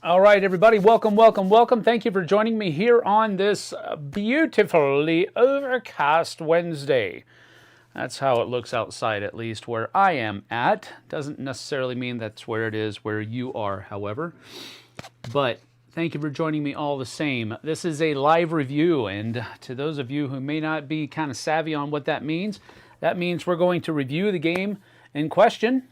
All right, everybody, welcome, welcome, welcome. Thank you for joining me here on this beautifully overcast Wednesday. That's how it looks outside, at least where I am at. Doesn't necessarily mean that's where it is where you are, however. But thank you for joining me all the same. This is a live review, and to those of you who may not be kind of savvy on what that means we're going to review the game in question.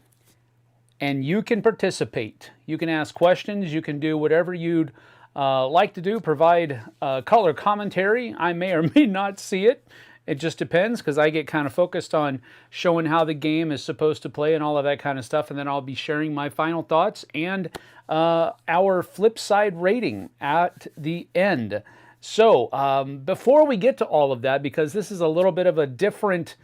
And you can participate. You can ask questions. You can do whatever you'd like to do. Provide color commentary. I may or may not see it. It just depends, because I get kind of focused on showing how the game is supposed to play and all of that kind of stuff. And then I'll be sharing my final thoughts and our Flipside rating at the end. So before we get to all of that, because this is a little bit of a different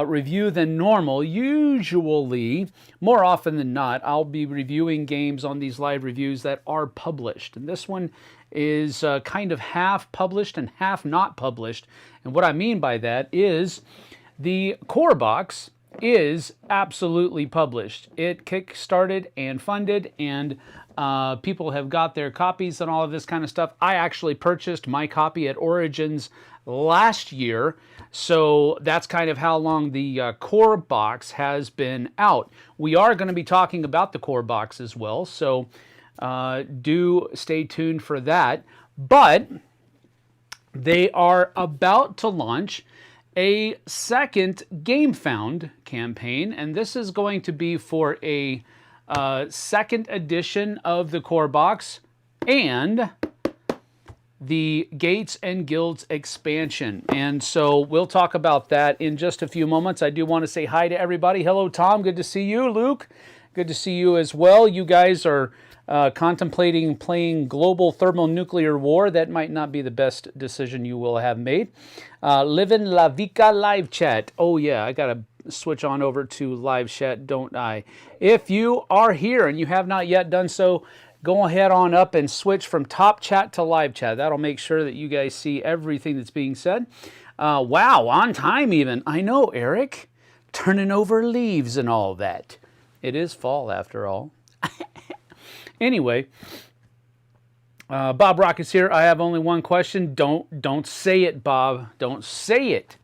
review than normal. Usually, more often than not, I'll be reviewing games on these live reviews that are published. And this one is kind of half published and half not published. And what I mean by that is the core box is absolutely published. It kickstarted and funded, and people have got their copies and all of this kind of stuff. I actually purchased my copy at Origins last year, so that's kind of how long the core box has been out. We are going to be talking about the core box as well, so do stay tuned for that. But they are about to launch a second GameFound campaign, and this is going to be for a second edition of the core box and the Gates and Guilds expansion. And so we'll talk about that in just a few moments. I do want to say hi to everybody. Hello, Tom. Good to see you. Luke, good to see you as well. You guys are contemplating playing Global Thermonuclear War. That might not be the best decision you will have made. Livin' La Vica live chat. Oh, yeah, I got to switch on over to live chat, don't I? If you are here and you have not yet done so, go ahead on up and switch from top chat to live chat. That'll make sure that you guys see everything that's being said. Wow, on time even. I know, Eric. Turning over leaves and all that. It is fall after all. Anyway, Bob Rock is here. I have only one question. Don't say it, Bob. Don't say it.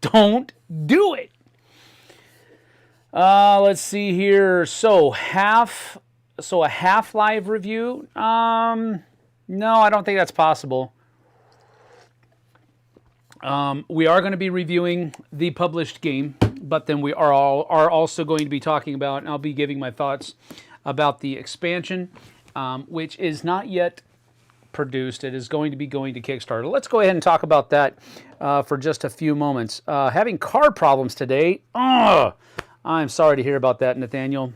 Don't do it. Let's see here. So a half live review? No, I don't think that's possible. We are going to be reviewing the published game, but then we are also going to be talking about, and I'll be giving my thoughts about the expansion, which is not yet produced. It is going to be going to Kickstarter. Let's go ahead and talk about that for just a few moments. Having car problems today. I'm sorry to hear about that, Nathaniel.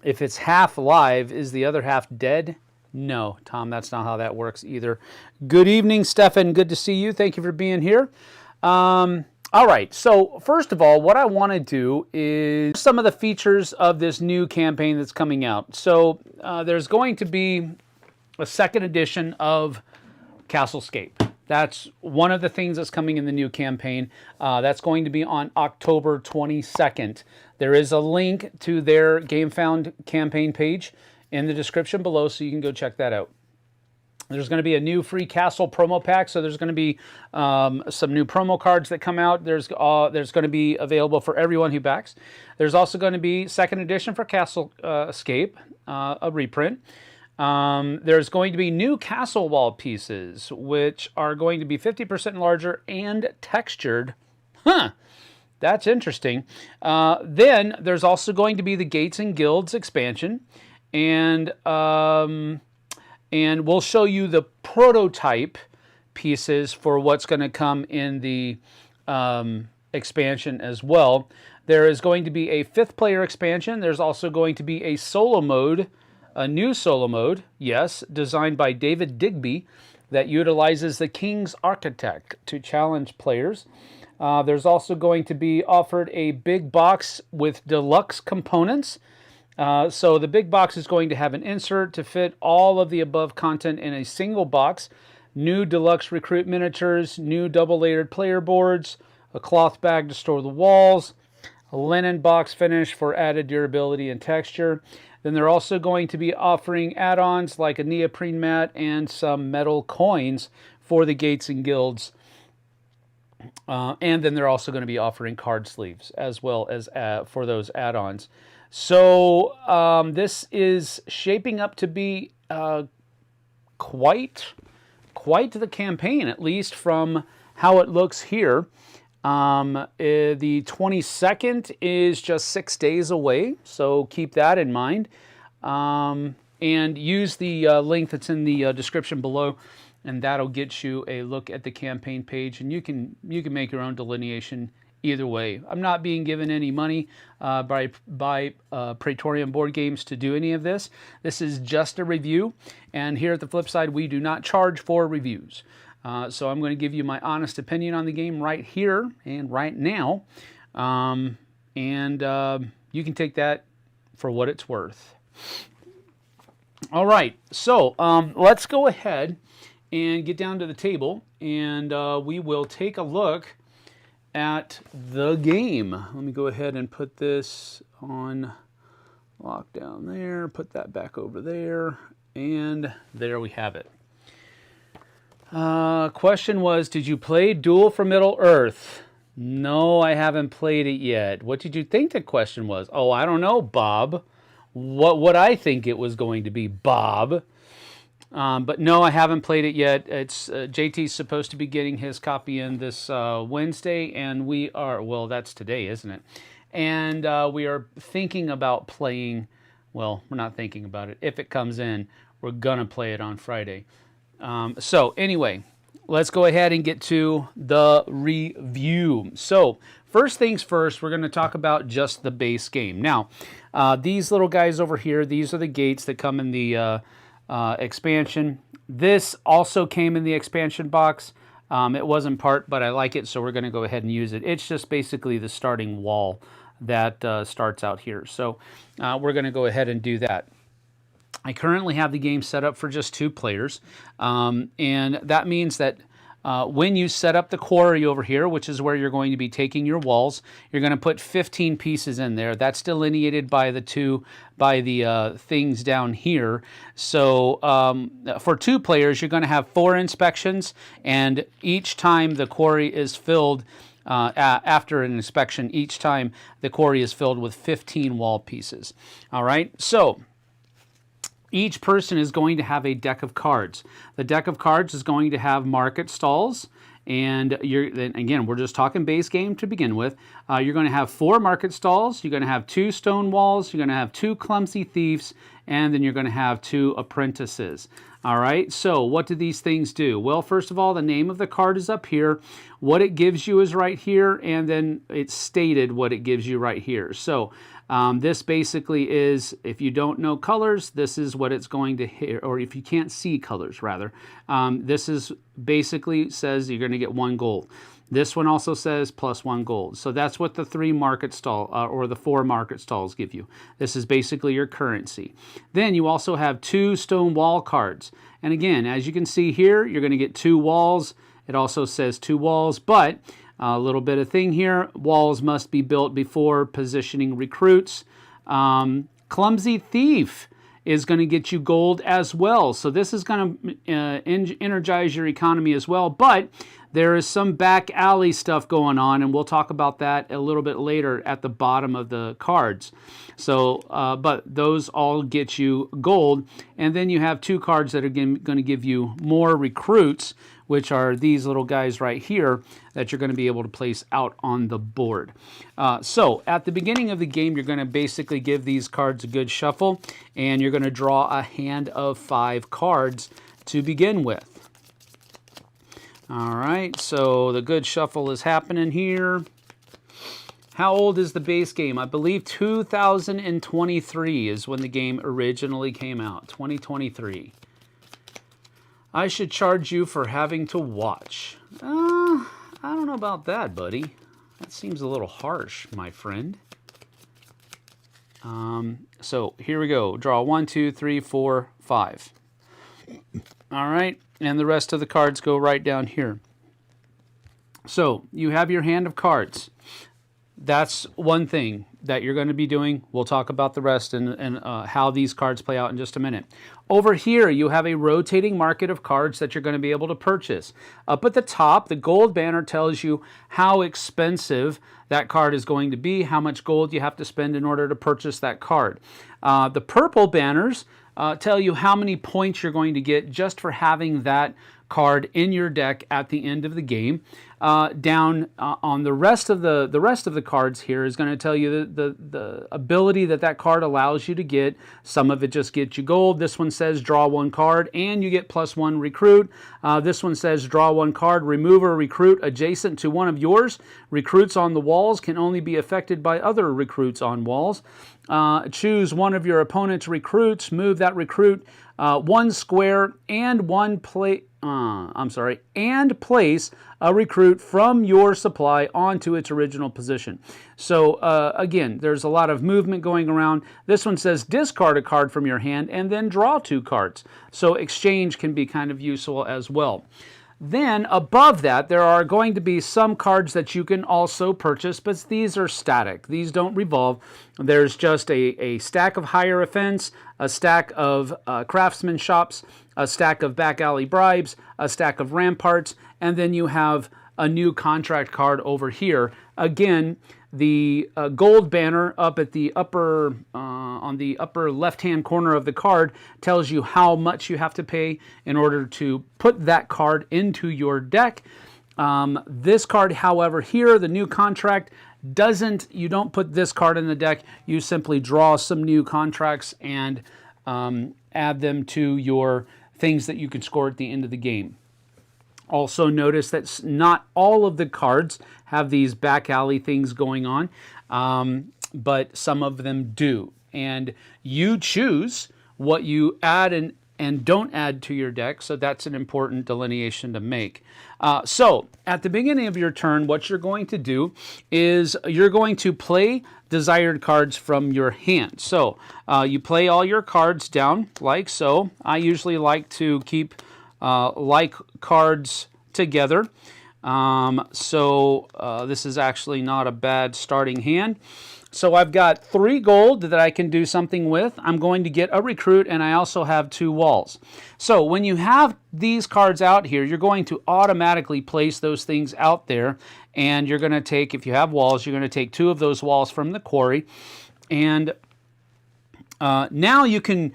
If it's half live, is the other half dead? No, Tom, that's not how that works either. Good evening, Stefan. Good to see you. Thank you for being here. All right, so first of all, what I want to do is some of the features of this new campaign that's coming out. So there's going to be a second edition of Castlescape. That's one of the things that's coming in the new campaign. That's going to be on October 22nd. There is a link to their GameFound campaign page in the description below, so you can go check that out. There's going to be a new free Castle promo pack, so there's going to be some new promo cards that come out. There's going to be available for everyone who backs. There's also going to be second edition for Castlescape, a reprint. There's going to be new castle wall pieces, which are going to be 50% larger and textured. That's interesting. Then there's also going to be the Gates and Guilds expansion, and we'll show you the prototype pieces for what's going to come in the expansion as well. There is going to be a 5th player expansion. There's also going to be a solo mode, a new solo mode, yes, designed by David Digby, that utilizes the King's Architect to challenge players. There's also going to be offered a big box with deluxe components. So the big box is going to have an insert to fit all of the above content in a single box. New deluxe recruit miniatures, new double-layered player boards, a cloth bag to store the walls, a linen box finish for added durability and texture. Then they're also going to be offering add-ons like a neoprene mat and some metal coins for the gates and guilds. And then they're also going to be offering card sleeves as well as for those add-ons. So this is shaping up to be quite the campaign, at least from how it looks here. The 22nd is just 6 days away, so keep that in mind. And use the link that's in the description below, and that'll get you a look at the campaign page, and you can make your own delineation either way. I'm not being given any money by Praetorian Board Games to do any of this. This is just a review, and here at the Flipside, we do not charge for reviews. So I'm going to give you my honest opinion on the game right here and right now, and you can take that for what it's worth. All right, so let's go ahead and get down to the table, and we will take a look at the game. Let me go ahead and put this on lockdown there, put that back over there, and there we have it. Question was, did you play Duel for Middle-earth? No, I haven't played it yet. What did you think the question was? Oh, I don't know, Bob. What would I think it was going to be, Bob? But no, I haven't played it yet. It's JT's supposed to be getting his copy in this Wednesday, and we are, well, that's today, isn't it? And we are thinking about playing, well, we're not thinking about it. If it comes in, we're going to play it on Friday. So anyway, let's go ahead and get to the review. So first things first, we're going to talk about just the base game. Now, these little guys over here, these are the gates that come in the expansion. This also came in the expansion box. It wasn't part, but I like it, so we're going to go ahead and use it. It's just basically the starting wall that starts out here. So we're going to go ahead and do that. I currently have the game set up for just 2 players, and that means that when you set up the quarry over here, which is where you're going to be taking your walls, you're going to put 15 pieces in there. That's delineated by the things down here. So for 2 players, you're going to have 4 inspections, and each time the quarry is filled, after an inspection, each time the quarry is filled with 15 wall pieces. All right, so each person is going to have a deck of cards. The deck of cards is going to have market stalls, and again, we're just talking base game to begin with. You're going to have 4 market stalls, you're going to have 2 stone walls, you're going to have 2 clumsy thieves, and then you're going to have 2 apprentices. All right, so what do these things do? Well, first of all, the name of the card is up here. What it gives you is right here, and then it's stated what it gives you right here. So this basically is, if you don't know colors, this is what it's going to hit, or if you can't see colors, rather. This is basically says you're going to get 1 gold. This one also says plus 1 gold. So that's what the 3 market stall, or the 4 market stalls give you. This is basically your currency. Then you also have 2 stone wall cards. And again, as you can see here, you're going to get 2 walls. It also says 2 walls, but a little bit of thing here. Walls must be built before positioning recruits. Clumsy Thief is going to get you gold as well. So this is going to energize your economy as well. But there is some back alley stuff going on, and we'll talk about that a little bit later at the bottom of the cards. So, but those all get you gold. And then you have 2 cards that are going to give you more recruits, which are these little guys right here that you're going to be able to place out on the board. So at the beginning of the game, you're going to basically give these cards a good shuffle, and you're going to draw a hand of 5 cards to begin with. All right, so the good shuffle is happening here. How old is the base game? I believe 2023 is when the game originally came out, 2023. I should charge you for having to watch. I don't know about that, buddy. That seems a little harsh, my friend. So here we go. Draw 1, 2, 3, 4, 5. All right, and the rest of the cards go right down here. So you have your hand of cards. That's one thing. that you're going to be doing. We'll talk about the rest and how these cards play out in just a minute. Over here, you have a rotating market of cards that you're going to be able to purchase. Up at the top, the gold banner tells you how expensive that card is going to be, how much gold you have to spend in order to purchase that card. The purple banners tell you how many points you're going to get just for having that card in your deck at the end of the game. Down on the rest of the cards here is going to tell you the ability that card allows you to get. Some of it just gets you gold. This one says draw one card and you get +1 recruit. This one says draw one card, remove a recruit adjacent to one of yours. Recruits on the walls can only be affected by other recruits on walls. Choose one of your opponent's recruits, move that recruit one square and and place a recruit from your supply onto its original position. So again, there's a lot of movement going around. This one says discard a card from your hand and then draw 2 cards. So exchange can be kind of useful as well. Then above that, there are going to be some cards that you can also purchase, but these are static. These don't revolve. There's just a stack of higher offense, a stack of craftsman shops, a stack of back alley bribes, a stack of ramparts, and then you have a new contract card over here. Again, the gold banner up at the upper on the upper left-hand corner of the card tells you how much you have to pay in order to put that card into your deck. This card, however, here, the new contract, you don't put this card in the deck. You simply draw some new contracts and add them to your things that you can score at the end of the game. Also notice that not all of the cards have these back alley things going on, but some of them do. And you choose what you add and don't add to your deck, so that's an important delineation to make. So at the beginning of your turn, what you're going to do is you're going to play desired cards from your hand. So you play all your cards down like so. I usually like to keep like cards together. This is actually not a bad starting hand. So I've got 3 gold that I can do something with. I'm going to get a recruit, and I also have 2 walls. So when you have these cards out here, you're going to automatically place those things out there, and you're going to take, if you have walls, you're going to take 2 of those walls from the quarry, and now you can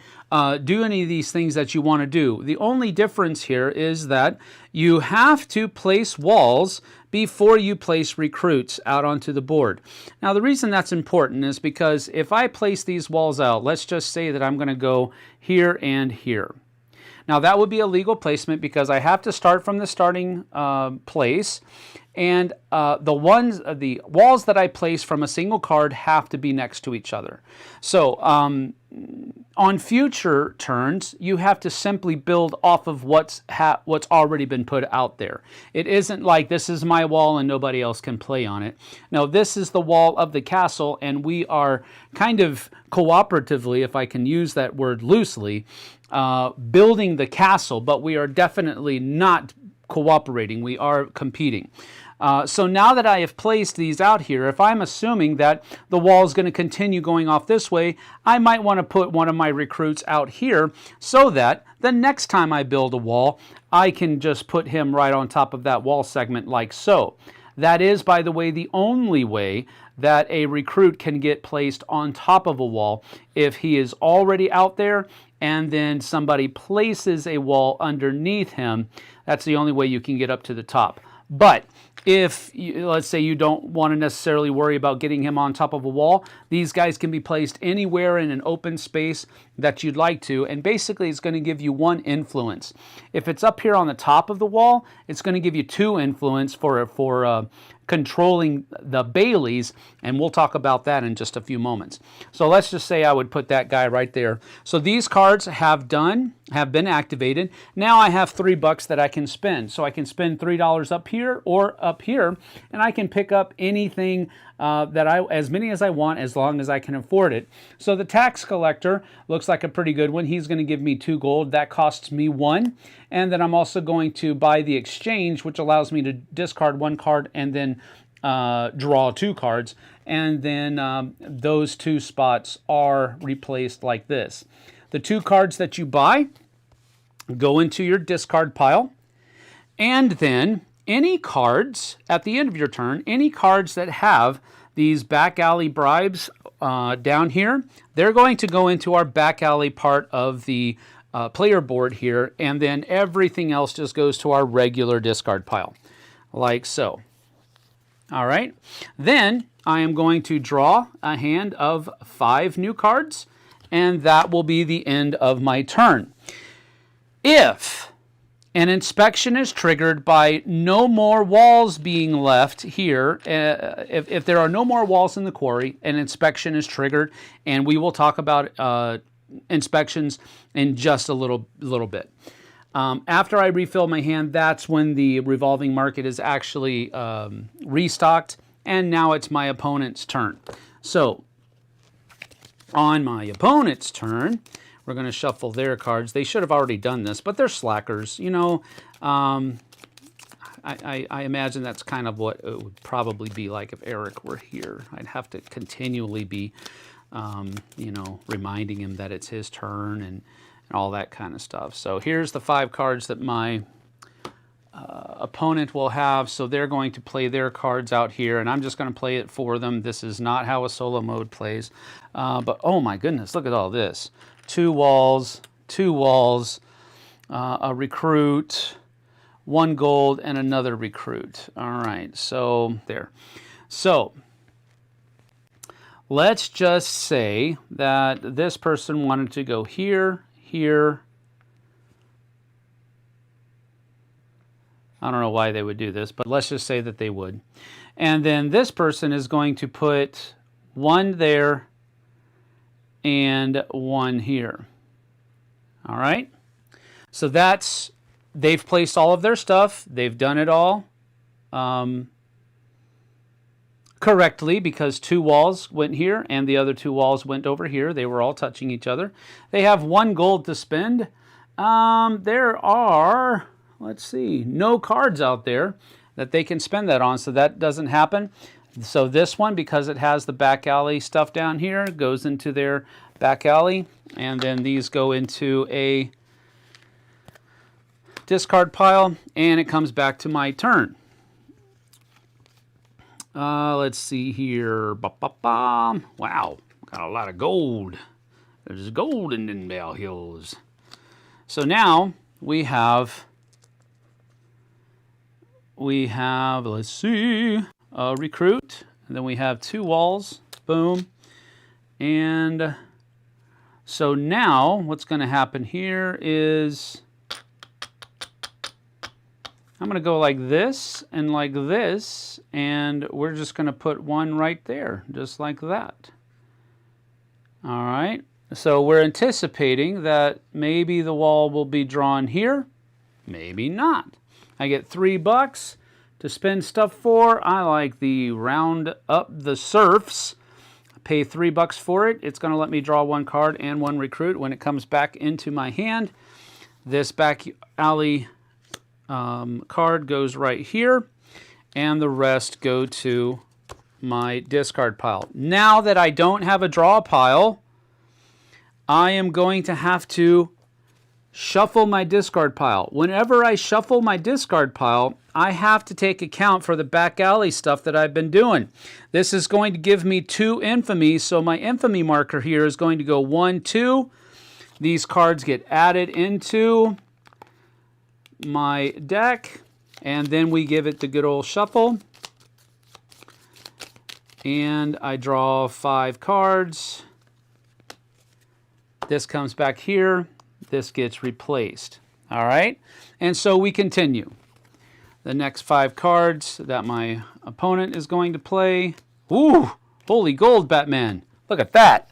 do any of these things that you want to do. The only difference here is that you have to place walls before you place recruits out onto the board. Now the reason that's important is because if I place these walls out, let's just say that I'm going to go here and here. Now that would be a legal placement because I have to start from the starting place, and the walls that I place from a single card have to be next to each other. So on future turns, you have to simply build off of what's already been put out there. It isn't like this is my wall and nobody else can play on it. No, this is the wall of the castle, and we are kind of cooperatively, if I can use that word loosely, building the castle, but we are definitely not cooperating. We are competing. So now that I have placed these out here, if I'm assuming that the wall is going to continue going off this way, I might want to put one of my recruits out here so that the next time I build a wall, I can just put him right on top of that wall segment like so. That is, by the way, the only way that a recruit can get placed on top of a wall. If he is already out there and then somebody places a wall underneath him, that's the only way you can get up to the top. But if, let's say, you don't want to necessarily worry about getting him on top of a wall, these guys can be placed anywhere in an open space that you'd like to, and basically it's going to give you 1 influence. If it's up here on the top of the wall, it's going to give you 2 influence for controlling the Baileys, and we'll talk about that in just a few moments. So let's just say I would put that guy right there. So these cards have been activated. Now I have $3 that I can spend. So I can spend $3 up here or up here, and I can pick up anything as many as I want, as long as I can afford it. So the tax collector looks like a pretty good one. He's going to give me 2 gold. That costs me 1. And then I'm also going to buy the exchange, which allows me to discard 1 card and then draw 2 cards, and then those 2 spots are replaced like this. The 2 cards that you buy go into your discard pile, and then any cards at the end of your turn, any cards that have these back alley bribes down here, they're going to go into our back alley part of the player board here, and then everything else just goes to our regular discard pile, like so. All right, then I am going to draw a hand of 5 new cards, and that will be the end of my turn. If an inspection is triggered by no more walls being left here, if there are no more walls in the quarry, an inspection is triggered, and we will talk about inspections in just a little bit. After I refill my hand, that's when the revolving market is actually restocked, and now it's my opponent's turn. So, on my opponent's turn, we're going to shuffle their cards. They should have already done this, but they're slackers. You know, I imagine that's kind of what it would probably be like if Eric were here. I'd have to continually be, you know, reminding him that it's his turn and all that kind of stuff. So here's the 5 cards that my opponent will have. So they're going to play their cards out here, and I'm just going to play it for them. This is not how a solo mode plays. But oh my goodness, look at all this. 2 walls, 2 walls, a recruit, 1 gold, and another recruit. All right, so there. So let's just say that this person wanted to go here, here. I don't know why they would do this, but let's just say that they would. And then this person is going to put 1 there and 1 here. All right? So that's, they've placed all of their stuff. They've done it all correctly, because 2 walls went here and the other 2 walls went over here. They were all touching each other. They have 1 gold to spend. There are, let's see, no cards out there that they can spend that on, so that doesn't happen. So this one, because it has the back alley stuff down here, goes into their back alley, and then these go into a discard pile, and it comes back to my turn. Let's see here. Wow, got a lot of gold. There's gold in them Bell Hills. So now we have, let's see, a recruit, and then we have 2 walls, boom, and so now what's going to happen here is I'm going to go like this, and we're just going to put 1 right there, just like that. All right, so we're anticipating that maybe the wall will be drawn here, maybe not. I get $3 to spend stuff for. I like the round up the serfs. Pay $3 for it. It's going to let me draw 1 card and 1 recruit. When it comes back into my hand, this back alley card goes right here, and the rest go to my discard pile. Now that I don't have a draw pile, I am going to have to shuffle my discard pile. Whenever I shuffle my discard pile, I have to take account for the back alley stuff that I've been doing. This is going to give me 2 infamy, so my infamy marker here is going to go 1, 2. These cards get added into my deck, and then we give it the good old shuffle. And I draw 5 cards. This comes back here. This gets replaced. All right? And so we continue. The next 5 cards that my opponent is going to play. Ooh, holy gold, Batman. Look at that.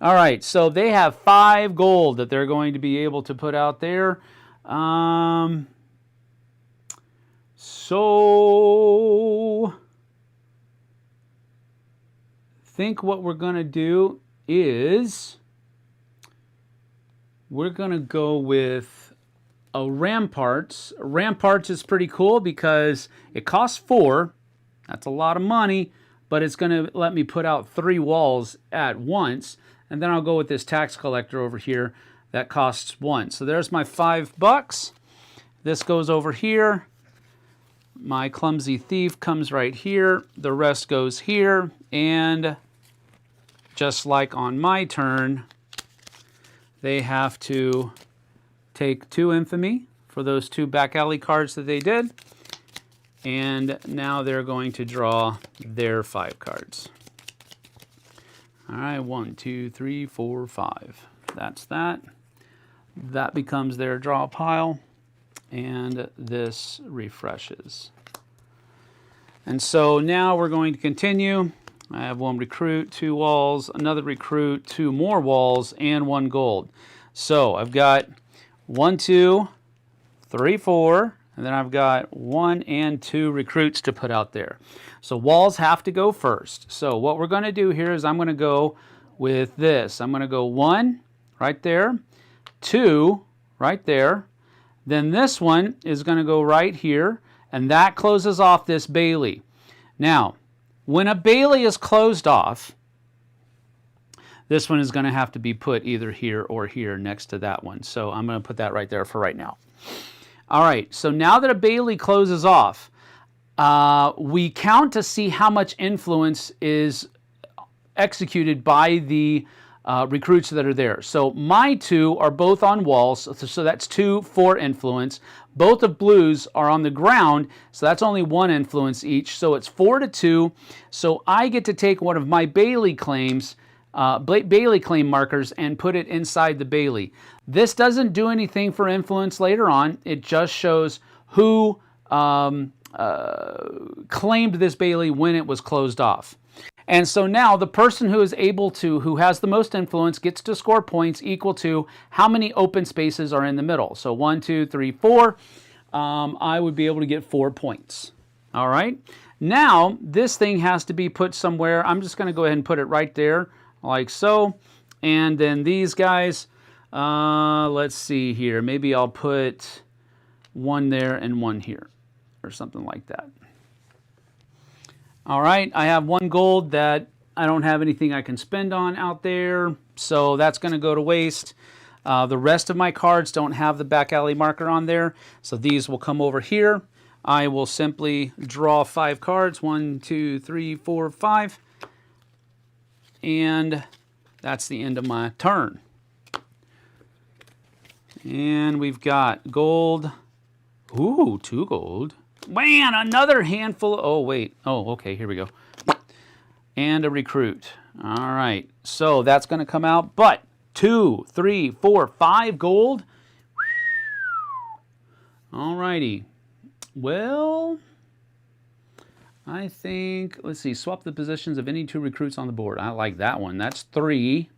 All right, so they have 5 gold that they're going to be able to put out there. So I think what we're going to do is we're going to go with a Ramparts. Ramparts is pretty cool because it costs 4, That's a lot of money, but it's going to let me put out 3 walls at once. And then I'll go with this tax collector over here that costs 1. So there's my $5. This goes over here. My clumsy thief comes right here. The rest goes here. And just like on my turn, they have to take 2 infamy for those 2 back alley cards that they did. And now they're going to draw their 5 cards. All right, 1, 2, 3, 4, 5. That's that. That becomes their draw pile. And this refreshes. And so now we're going to continue. I have 1 recruit, 2 walls, another recruit, 2 more walls, and 1 gold. So I've got 1, 2, 3, 4, and then I've got 1 and 2 recruits to put out there. So walls have to go first. So what we're going to do here is I'm going to go with this. I'm going to go 1 right there, 2 right there. Then this one is going to go right here, and that closes off this Bailey. Now, when a Bailey is closed off, this one is going to have to be put either here or here next to that one. So I'm going to put that right there for right now. All right, so now that a Bailey closes off, we count to see how much influence is executed by the recruits that are there. So my 2 are both on walls, so that's 2 for influence. Both of blues are on the ground, so that's only 1 influence each, so it's 4 to 2. So I get to take one of my Bailey claims, Bailey claim markers, and put it inside the Bailey. This doesn't do anything for influence later on. It just shows who claimed this Bailey when it was closed off. And so now the person who is able to, who has the most influence, gets to score points equal to how many open spaces are in the middle. So 1, 2, 3, 4. I would be able to get 4 points. All right. Now this thing has to be put somewhere. I'm just going to go ahead and put it right there, like so. And then these guys, let's see here. Maybe I'll put 1 there and 1 here, or something like that. All right, I have 1 gold that I don't have anything I can spend on out there, so that's going to go to waste. The rest of my cards don't have the back alley marker on there, so these will come over here. I will simply draw 5 cards, 1, 2, 3, 4, 5, and that's the end of my turn. And we've got gold. Ooh, 2 gold. Man, another handful. Oh, wait. Oh, okay, here we go. And a recruit. All right, so that's going to come out. But 2, 3, 4, 5 gold. All righty. Well, I think, let's see, swap the positions of any 2 recruits on the board. I like that one. That's 3.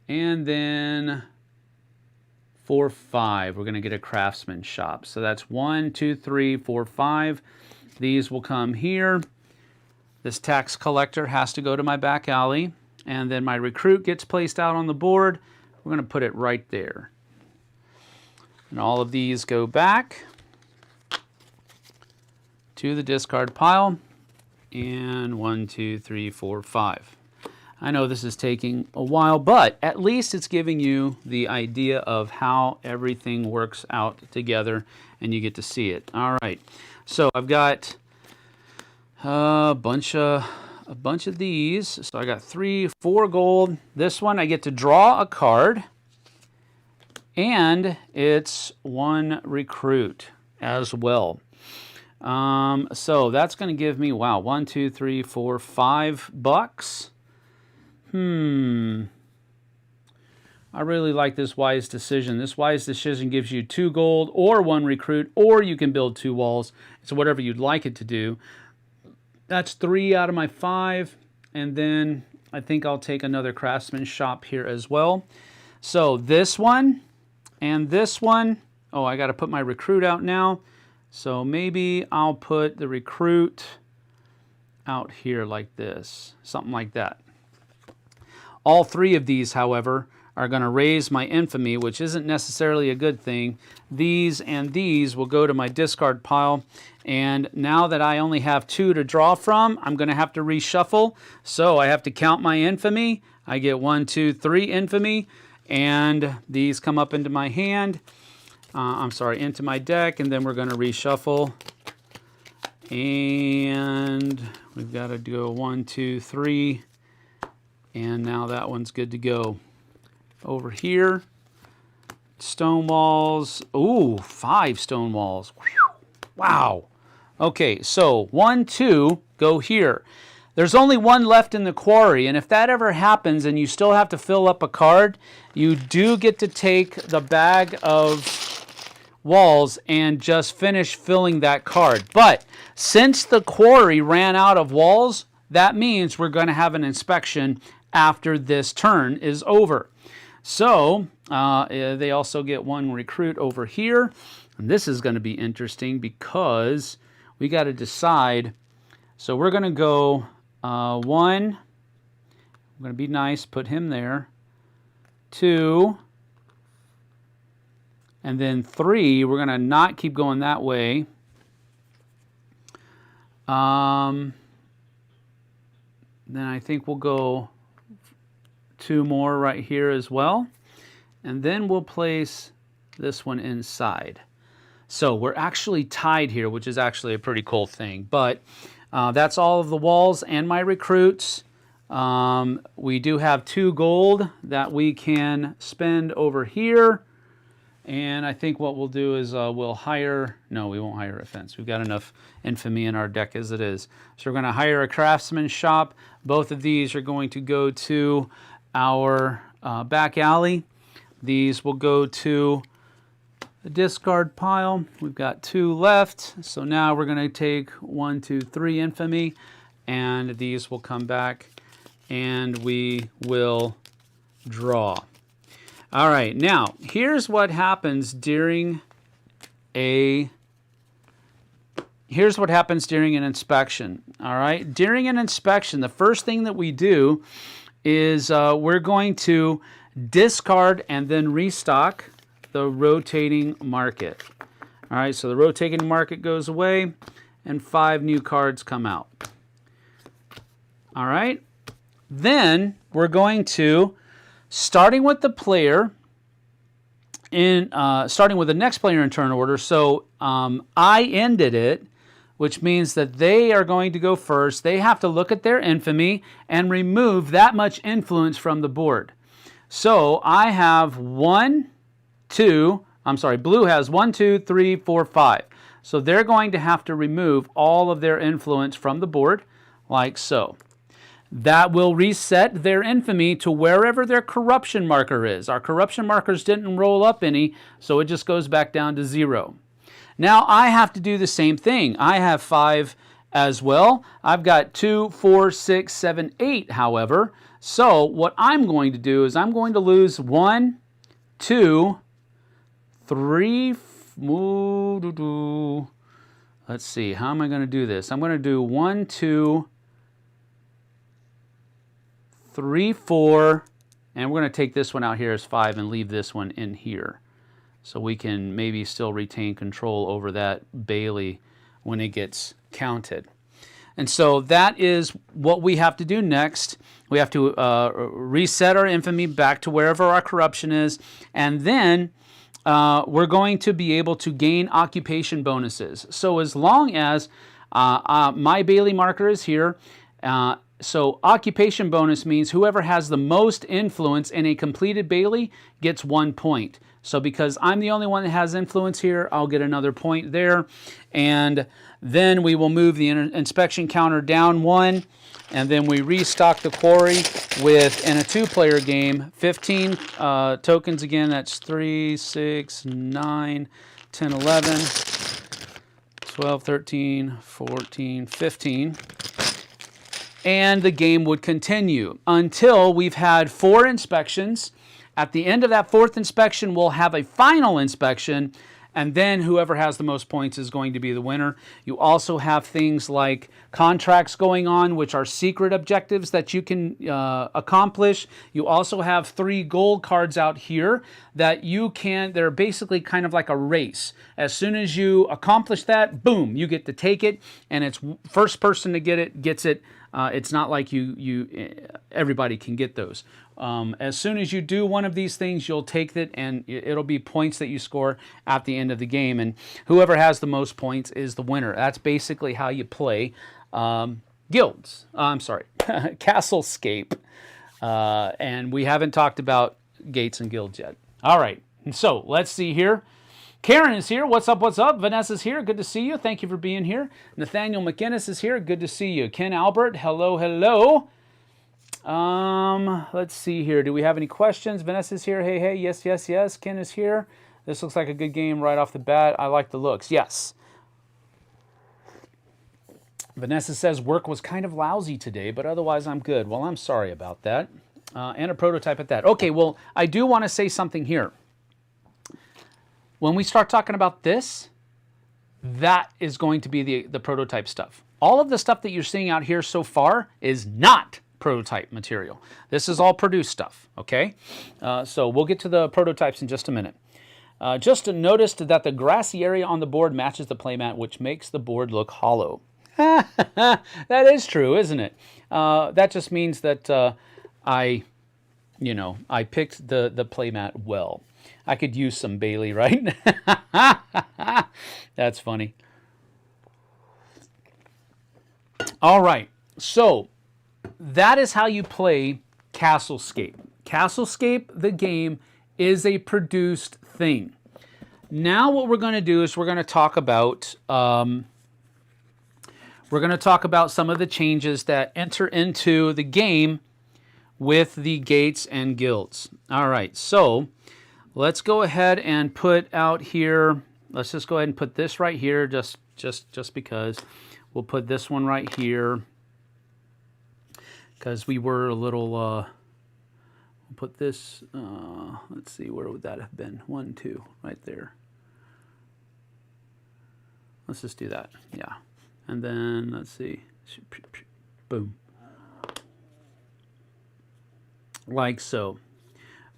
And then 4, 5. We're going to get a craftsman shop. So that's 1, 2, 3, 4, 5. These will come here. This tax collector has to go to my back alley. And then my recruit gets placed out on the board. We're going to put it right there. And all of these go back to the discard pile. And 1, 2, 3, 4, 5. I know this is taking a while, but at least it's giving you the idea of how everything works out together, and you get to see it. All right, so I've got a bunch of these. So I got 3, 4 gold. This one I get to draw a card, and it's 1 recruit as well. So that's going to give me, wow, 1, 2, 3, 4, 5 bucks. I really like this wise decision. This wise decision gives you 2 gold or 1 recruit, or you can build 2 walls. It's whatever you'd like it to do. That's 3 out of my 5. And then I think I'll take another craftsman shop here as well. So this one and this one. Oh, I got to put my recruit out now. So maybe I'll put the recruit out here like this. Something like that. All 3 of these, however, are going to raise my infamy, which isn't necessarily a good thing. These and these will go to my discard pile. And now that I only have 2 to draw from, I'm going to have to reshuffle. So I have to count my infamy. I get 1, 2, 3 infamy. And these come up into my hand. Into my deck. And then we're going to reshuffle. And we've got to go 1, 2, 3. And now that one's good to go. Over here, stone walls. Ooh, 5 stone walls. Wow. Okay, so 1, 2 go here. There's only 1 left in the quarry, and if that ever happens and you still have to fill up a card, you do get to take the bag of walls and just finish filling that card. But since the quarry ran out of walls, that means we're going to have an inspection after this turn is over. So they also get 1 recruit over here. And this is going to be interesting because we got to decide. So we're going to go 1. I'm going to be nice, put him there. 2. And then 3. We're going to not keep going that way. Then I think we'll go 2 more right here as well. And then we'll place this one inside. So we're actually tied here, which is actually a pretty cool thing. But that's all of the walls and my recruits. We do have 2 gold that we can spend over here. And I think what we'll do is we'll hire... No, we won't hire a fence. We've got enough infamy in our deck as it is. So we're going to hire a craftsman shop. Both of these are going to go to our back alley. These will go to the discard pile. We've got 2 left. So now we're going to take 1, 2, 3 infamy. And these will come back. And we will draw. All right, now here's what happens during an inspection. All right, during an inspection, the first thing that we do is we're going to discard and then restock the rotating market. All right, so the rotating market goes away and 5 new cards come out. All right, then we're going to, starting with the player, starting with the next player in turn order. So I ended it, which means that they are going to go first. They have to look at their infamy and remove that much influence from the board. So I have blue has 1, 2, 3, 4, 5. So they're going to have to remove all of their influence from the board, like so. That will reset their infamy to wherever their corruption marker is. Our corruption markers didn't roll up any, so it just goes back down to 0. Now I have to do the same thing. I have 5 as well. I've got 2, 4, 6, 7, 8, however. So what I'm going to do is I'm going to lose 1, 2, 3, let's see, how am I going to do this? I'm going to do 1, 2, 3, 4, and we're going to take this one out here as 5 and leave this one in here. So we can maybe still retain control over that Bailey when it gets counted. And so that is what we have to do next. We have to reset our infamy back to wherever our corruption is. And then we're going to be able to gain occupation bonuses. So as long as my Bailey marker is here, so occupation bonus means whoever has the most influence in a completed Bailey gets 1 point. So because I'm the only one that has influence here, I'll get another point there. And then we will move the inspection counter down 1. And then we restock the quarry with, in a 2-player game, 15 tokens again. That's 3, 6, 9, 10, 11, 12, 13, 14, 15. And the game would continue until we've had 4 inspections. At the end of that 4th inspection, we'll have a final inspection, and then whoever has the most points is going to be the winner. You also have things like contracts going on, which are secret objectives that you can accomplish. You also have 3 gold cards out here that you can, they're basically kind of like a race. As soon as you accomplish that, boom, you get to take it, and it's first person to get it gets it. It's not like everybody can get those. As soon as you do one of these things, you'll take it, and it'll be points that you score at the end of the game. And whoever has the most points is the winner. That's basically how you play guilds. I'm sorry, Castlescape. And we haven't talked about gates and guilds yet. All right, so let's see here. Karen is here. What's up? What's up? Vanessa's here. Good to see you. Thank you for being here. Nathaniel McInnes is here. Good to see you. Ken Albert. Hello, hello. Let's see here. Do we have any questions? Vanessa's here. Hey, hey. Yes, yes, yes. Ken is here. This looks like a good game right off the bat. I like the looks. Yes. Vanessa says work was kind of lousy today, but otherwise I'm good. Well, I'm sorry about that. And a prototype at that. Okay, well, I do want to say something here. When we start talking about this, that is going to be the prototype stuff. All of the stuff that you're seeing out here so far is not prototype material. This is all produced stuff, okay? So we'll get to the prototypes in just a minute. Just noticed that the grassy area on the board matches the playmat, which makes the board look hollow. That is true, isn't it? That just means that I picked the playmat well. I could use some Bailey, right? That's funny. All right, so that is how you play Castlescape. Castlescape, the game, is a produced thing. Now what we're going to do is we're going to talk about some of the changes that enter into the game with the gates and guilds. All right, so let's go ahead and put out here, let's just go ahead and put this right here, just because. We'll put this one right here, because we were a little, we'll put this, let's see, where would that have been? 1, 2, right there. Let's just do that, yeah. And then, let's see, boom. Like so.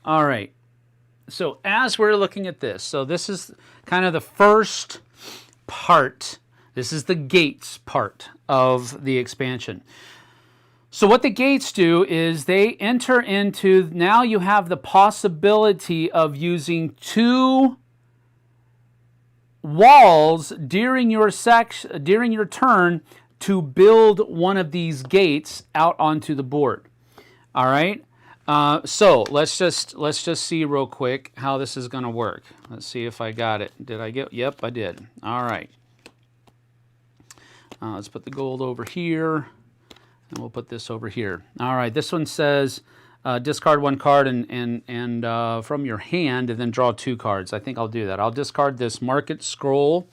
All right. So as we're looking at this, so this is kind of the first part. This is the gates part of the expansion. So what the gates do is they enter into, now you have the possibility of using 2 walls during your turn to build one of these gates out onto the board. All right. So let's just see real quick how this is going to work. Let's see if I got it. Did I get? Yep, I did. All right. Let's put the gold over here, and we'll put this over here. All right. This one says discard 1 card and from your hand, and then draw 2 cards. I think I'll do that. I'll discard this market stall,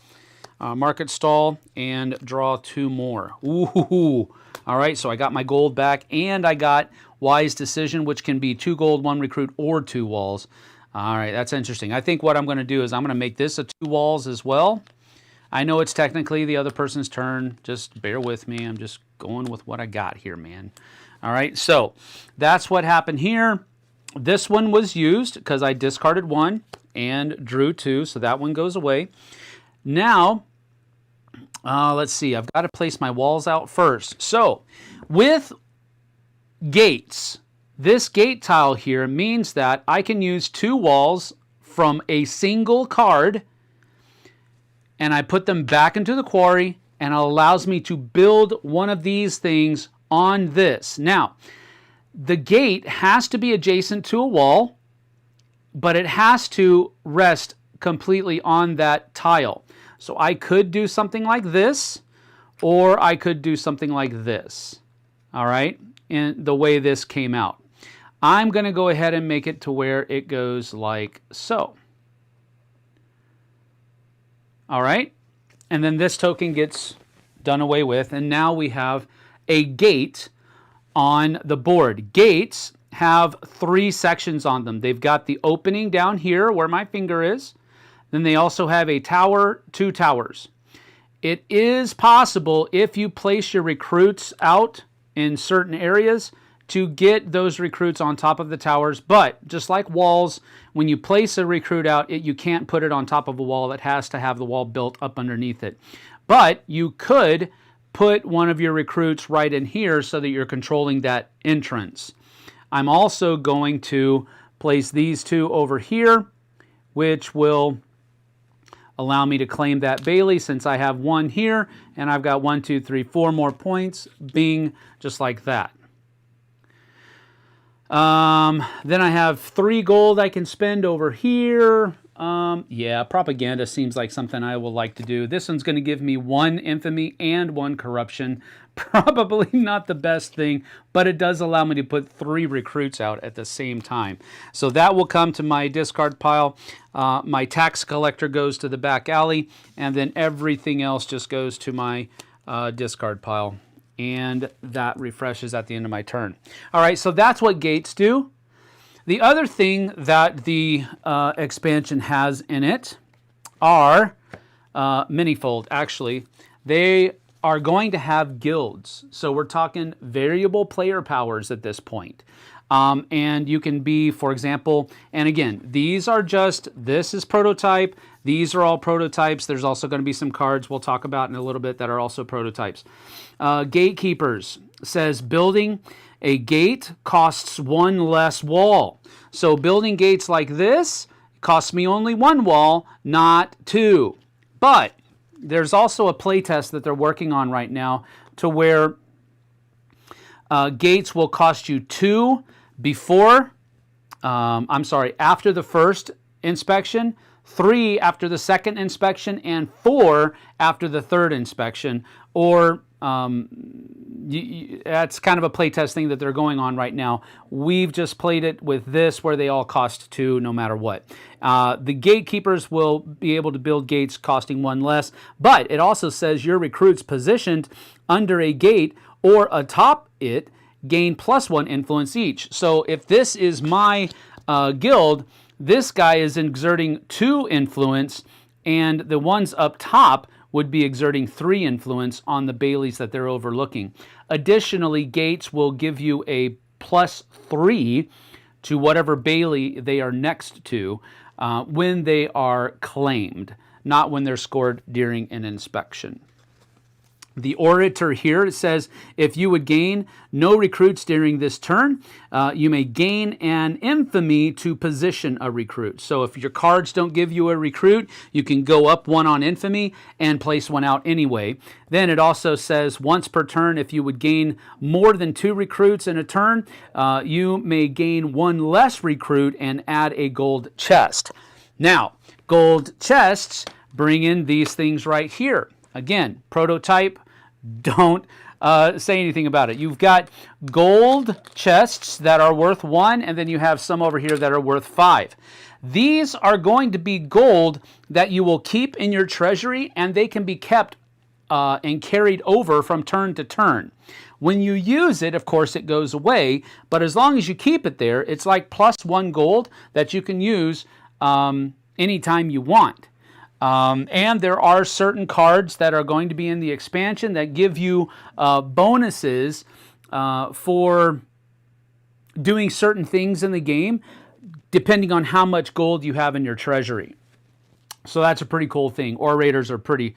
and draw 2 more. Ooh. All right. So I got my gold back, and I got Wise Decision, which can be 2 gold, 1 recruit, or 2 walls. All right, that's interesting. I think what I'm going to do is I'm going to make this a 2 walls as well. I know it's technically the other person's turn. Just bear with me. I'm just going with what I got here, man. All right, so that's what happened here. This one was used because I discarded 1 and drew 2, so that one goes away. Now, let's see. I've got to place my walls out first. So with gates, this gate tile here means that I can use 2 walls from a single card, and I put them back into the quarry, and it allows me to build one of these things on this. Now, the gate has to be adjacent to a wall, but it has to rest completely on that tile. So I could do something like this, or I could do something like this. All right? In the way this came out. I'm going to go ahead and make it to where it goes like so. All right? And then this token gets done away with, and now we have a gate on the board. Gates have 3 sections on them. They've got the opening down here where my finger is. Then they also have a tower, 2 towers. It is possible, if you place your recruits out in certain areas, to get those recruits on top of the towers. But just like walls, when you place a recruit out, you can't put it on top of a wall. It has to have the wall built up underneath it. But you could put one of your recruits right in here so that you're controlling that entrance. I'm also going to place these 2 over here, which will allow me to claim that Bailey, since I have 1 here, and I've got 1, 2, 3, 4 more points, bing, just like that. Then I have 3 gold I can spend over here. Yeah, propaganda seems like something I will like to do. This one's going to give me 1 infamy and 1 corruption. Probably not the best thing, but it does allow me to put 3 recruits out at the same time. So that will come to my discard pile. My tax collector goes to the back alley, and then everything else just goes to my discard pile. And that refreshes at the end of my turn. All right, so that's what gates do. The other thing that the expansion has in it are minifold, actually. They are going to have guilds. So we're talking variable player powers at this point. And you can be, for example, and again, these are just, this is prototype. These are all prototypes. There's also going to be some cards we'll talk about in a little bit that are also prototypes. Gatekeepers says building a gate costs 1 less wall. So building gates like this costs me only 1 wall, not 2. But there's also a playtest that they're working on right now to where gates will cost you 2 before, after the first inspection, 3 after the second inspection, and 4 after the third inspection. Or that's kind of a playtest thing that they're going on right now. We've just played it with this where they all cost 2 no matter what. The gatekeepers will be able to build gates costing 1 less, but it also says your recruits positioned under a gate or atop it gain +1 influence each. So if this is my guild, this guy is exerting 2 influence, and the ones up top would be exerting 3 influence on the Baileys that they're overlooking. Additionally, gates will give you a +3 to whatever Bailey they are next to when they are claimed, not when they're scored during an inspection. The orator here says, if you would gain no recruits during this turn, you may gain an infamy to position a recruit. So if your cards don't give you a recruit, you can go up 1 on infamy and place 1 out anyway. Then it also says once per turn, if you would gain more than 2 recruits in a turn, you may gain 1 less recruit and add a gold chest. Now, gold chests bring in these things right here. Again, prototype. Don't say anything about it. You've got gold chests that are worth 1, and then you have some over here that are worth 5. These are going to be gold that you will keep in your treasury, and they can be kept and carried over from turn to turn. When you use it, of course, it goes away, but as long as you keep it there, it's like +1 gold that you can use anytime you want. And there are certain cards that are going to be in the expansion that give you bonuses for doing certain things in the game, depending on how much gold you have in your treasury. So that's a pretty cool thing. Orators are pretty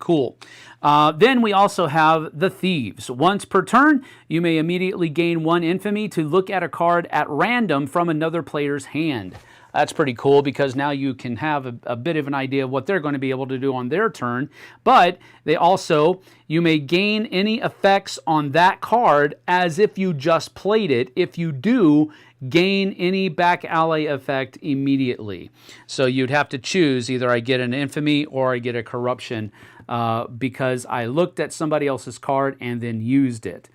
cool. Then we also have the Thieves. Once per turn, you may immediately gain 1 infamy to look at a card at random from another player's hand. That's pretty cool because now you can have a bit of an idea of what they're going to be able to do on their turn. But they also, you may gain any effects on that card as if you just played it. If you do, gain any back alley effect immediately. So you'd have to choose either I get an infamy or I get a corruption because I looked at somebody else's card and then used it.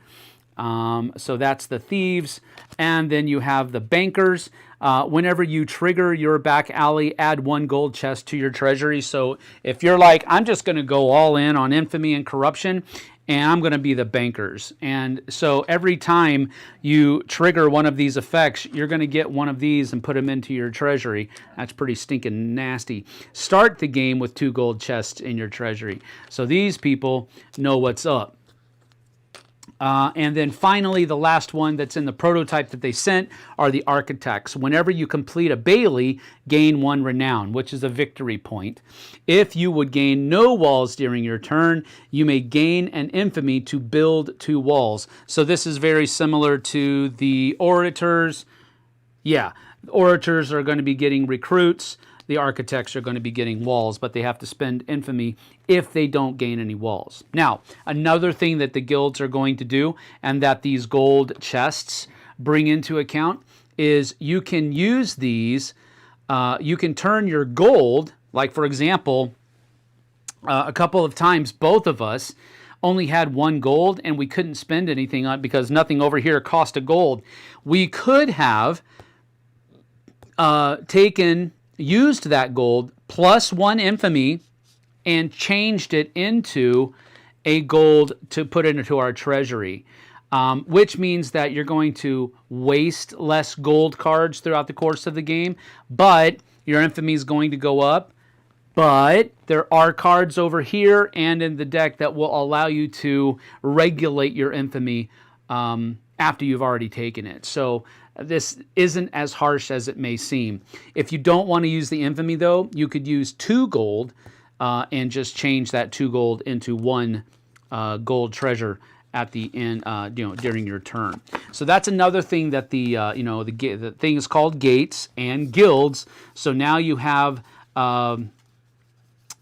So that's the Thieves. And then you have the Bankers. Whenever you trigger your back alley, add 1 gold chest to your treasury. So if you're like, I'm just going to go all in on infamy and corruption, and I'm going to be the bankers. And so every time you trigger one of these effects, you're going to get one of these and put them into your treasury. That's pretty stinking nasty. Start the game with 2 gold chests in your treasury. So these people know what's up. And then finally, the last one that's in the prototype that they sent are the architects. Whenever you complete a Bailey, gain 1 renown, which is a victory point. If you would gain no walls during your turn, you may gain an infamy to build 2 walls. So this is very similar to the orators. Yeah, the orators are going to be getting recruits. The architects are going to be getting walls, but they have to spend infamy if they don't gain any walls. Now, another thing that the guilds are going to do and that these gold chests bring into account is you can use these, you can turn your gold, like for example, a couple of times both of us only had 1 gold and we couldn't spend anything on it because nothing over here cost a gold. We could have used that gold plus 1 infamy and changed it into a gold to put into our treasury, which means that you're going to waste less gold cards throughout the course of the game, but your infamy is going to go up. But there are cards over here and in the deck that will allow you to regulate your infamy after you've already taken it. So this isn't as harsh as it may seem. If you don't want to use the infamy, though, you could use 2 gold and just change that 2 gold into 1 gold treasure at the end, during your turn. So that's another thing that the thing is called gates and guilds. So now you have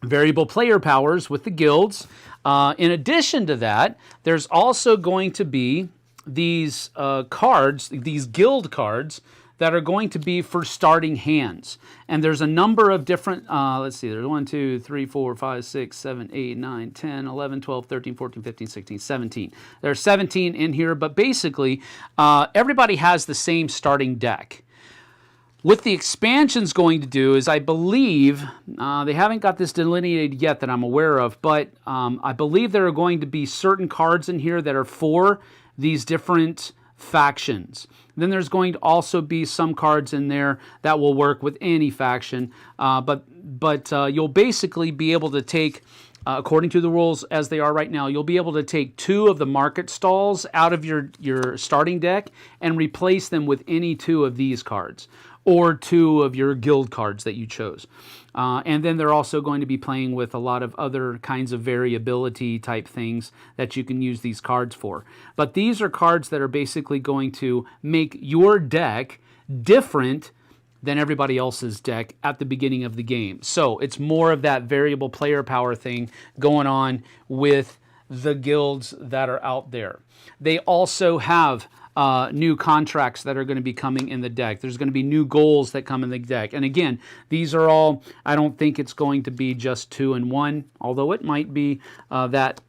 variable player powers with the guilds. In addition to that, there's also going to be these cards, these guild cards, that are going to be for starting hands. And there's a number of different, let's see, there's 1, 2, 3, 4, 5, 6, 7, 8, 9, 10, 11, 12, 13, 14, 15, 16, 17. There's 17 in here, but basically everybody has the same starting deck. What the expansion's going to do is, I believe, they haven't got this delineated yet that I'm aware of, but I believe there are going to be certain cards in here that are for these different factions. Then there's going to also be some cards in there that will work with any faction, but you'll basically be able to take, according to the rules as they are right now, you'll be able to take 2 of the market stalls out of your starting deck and replace them with any 2 of these cards, or 2 of your guild cards that you chose. And then they're also going to be playing with a lot of other kinds of variability type things that you can use these cards for. But these are cards that are basically going to make your deck different than everybody else's deck at the beginning of the game. So it's more of that variable player power thing going on with the guilds that are out there. They also have new contracts that are going to be coming in the deck. There's going to be new goals that come in the deck. And again, these are all, I don't think it's going to be just 2 and 1, although it might be that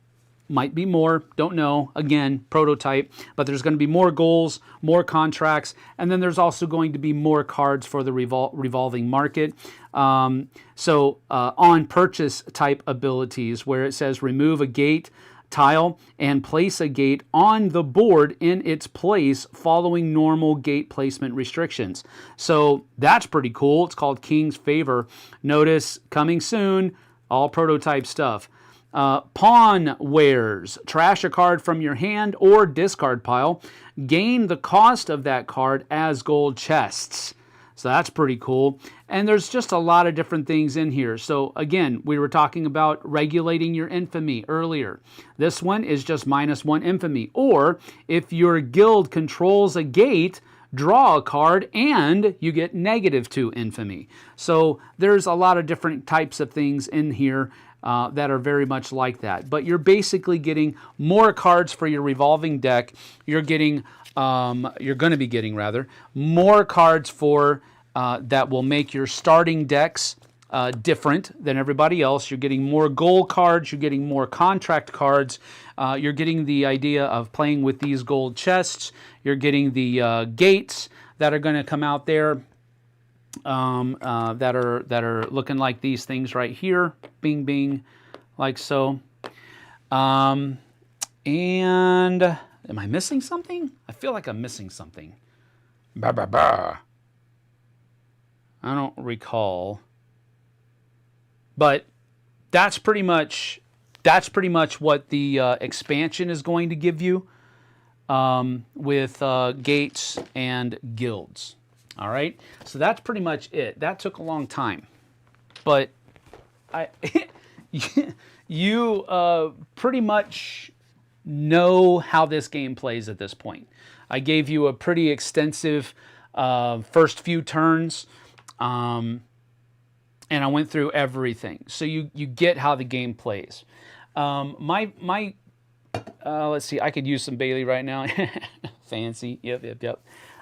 might be more, don't know, again, prototype, but there's going to be more goals, more contracts, and then there's also going to be more cards for the revolving market. So on purchase type abilities, where it says remove a gate tile and place a gate on the board in its place following normal gate placement restrictions. So that's pretty cool. It's called King's Favor. Notice, coming soon, all prototype stuff. Pawn wares. Trash a card from your hand or discard pile. Gain the cost of that card as gold chests. So that's pretty cool. And there's just a lot of different things in here. So again, we were talking about regulating your infamy earlier. This one is just -1 infamy. Or if your guild controls a gate, draw a card and you get -2 infamy. So there's a lot of different types of things in here that are very much like that. But you're basically getting more cards for your revolving deck. You're getting you're going to be getting more cards for that will make your starting decks different than everybody else. You're getting more gold cards. You're getting more contract cards. You're getting the idea of playing with these gold chests. You're getting the gates that are going to come out there that are looking like these things right here. Bing, bing, like so. And am I missing something? I feel like I'm missing something. Bah, bah, bah. I don't recall. But that's pretty much what the expansion is going to give you with gates and guilds. All right, so that's pretty much it. That took a long time, but you pretty much know how this game plays at this point. I gave you a pretty extensive first few turns, and I went through everything, so you get how the game plays. Let's see, I could use some Bailey right now. Fancy, yep.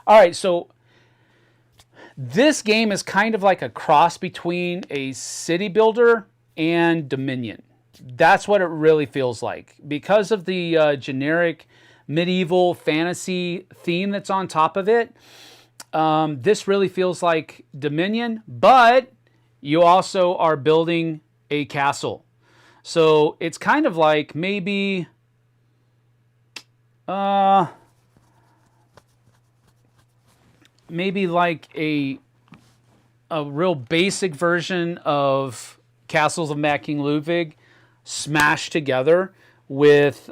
All right, so this game is kind of like a cross between a city builder and Dominion. That's what it really feels like. Because of the generic medieval fantasy theme that's on top of it, this really feels like Dominion, but you also are building a castle. So it's kind of like maybe like a real basic version of Castles of Mad King Ludwig smashed together with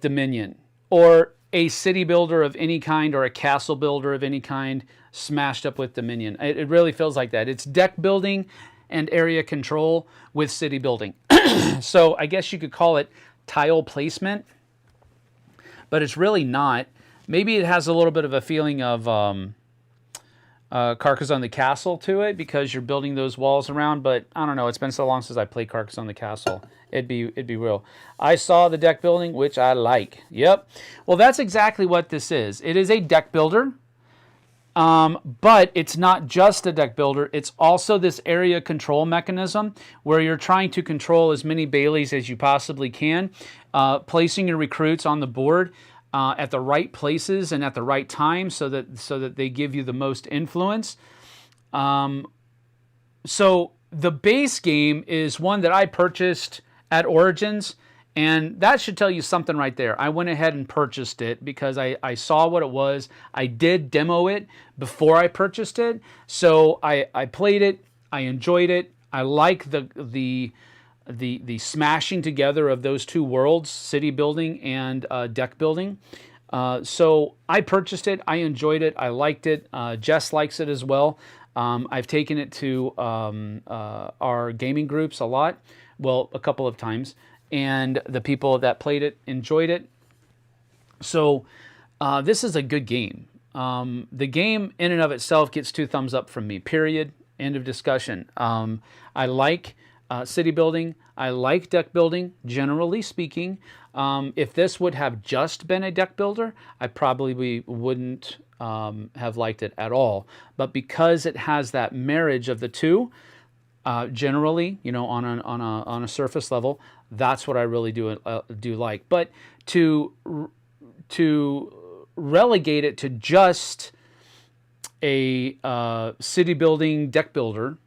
Dominion, or a city builder of any kind, or a castle builder of any kind smashed up with Dominion. It really feels like that. It's deck building and area control with city building. So I guess you could call it tile placement, but it's really not. Maybe it has a little bit of a feeling of Carcassonne the Castle to it, because you're building those walls around, but I don't know. It's been so long since I played Carcassonne the Castle. It'd be real. I saw the deck building, which I like. Yep. Well, that's exactly what this is. It is a deck builder, but it's not just a deck builder. It's also this area control mechanism where you're trying to control as many Baileys as you possibly can, placing your recruits on the board at the right places and at the right time, so that they give you the most influence. So the base game is one that I purchased at Origins, and that should tell you something right there. I went ahead and purchased it because I saw what it was. I did demo it before I purchased it, so I played it. I enjoyed it. I like the smashing together of those two worlds, city building and deck building. So I purchased it. I enjoyed it. I liked it. Jess likes it as well. I've taken it to our gaming groups a lot. Well, a couple of times. And the people that played it enjoyed it. So this is a good game. The game in and of itself gets 2 thumbs up from me, period. End of discussion. I like city building. I like deck building, generally speaking. If this would have just been a deck builder, I probably wouldn't have liked it at all. But because it has that marriage of the two, generally, on a surface level, that's what I really do like. But to relegate it to just a city building deck builder,